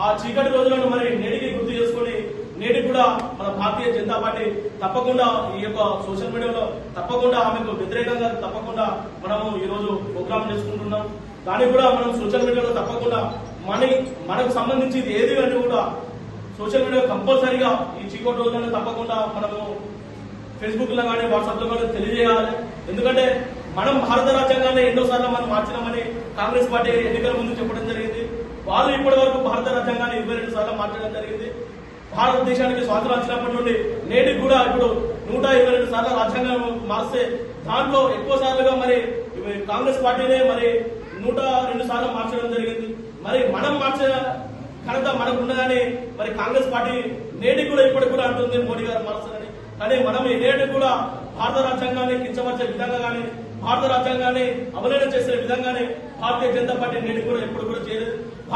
ఆ చీకటి రోజులను మరి నేటికి గుర్తు చేసుకుని నేటికి కూడా మన భారతీయ జనతా పార్టీ తప్పకుండా ఈ యొక్క సోషల్ మీడియాలో తప్పకుండా ఆమెకు వ్యతిరేకంగా తప్పకుండా మనము ఈ రోజు ప్రోగ్రామ్ చేసుకుంటున్నాం. దానికి కూడా మనం సోషల్ మీడియాలో తప్పకుండా మనకు సంబంధించి ఏది అంటే కూడా సోషల్ మీడియా కంపల్సరీగా ఈ చీకటి రోజులను తప్పకుండా మనము ఫేస్బుక్ లో కానీ వాట్సాప్ లో కానీ తెలియజేయాలి. ఎందుకంటే మనం భారత రాజ్యాంగాన్ని ఎన్నోసార్లు మనం మార్చినామని కాంగ్రెస్ పార్టీ ఎన్నికల ముందు చెప్పడం జరిగింది. వాళ్ళు ఇప్పటి వరకు భారత రాజ్యాంగాన్ని 22 సార్లు మార్చడం జరిగింది. భారతదేశానికి స్వాతంత్రం వచ్చినప్పటి నుండి నేటికి కూడా ఇప్పుడు 122 సార్లు రాజ్యాంగం మార్స్తే దాంట్లో ఎక్కువ సార్లుగా మరి కాంగ్రెస్ పార్టీనే మరి 102 సార్లు మార్చడం జరిగింది. మరి మనం మార్చే ఘనత మనకు ఉన్నదని మరి కాంగ్రెస్ పార్టీ నేటికి కూడా ఇప్పటికి కూడా అంటుంది మోడీ గారు మార్చాలని. కానీ మనం నేటికి కూడా భారత రాజ్యాంగాన్ని కించపరిచే విధంగా కానీ భారత రాజ్యాంగాన్ని అవలేన చేసే విధంగానే భారతీయ జనతా పార్టీ నేటికి కూడా ఎప్పుడు కూడా చేయలేదు.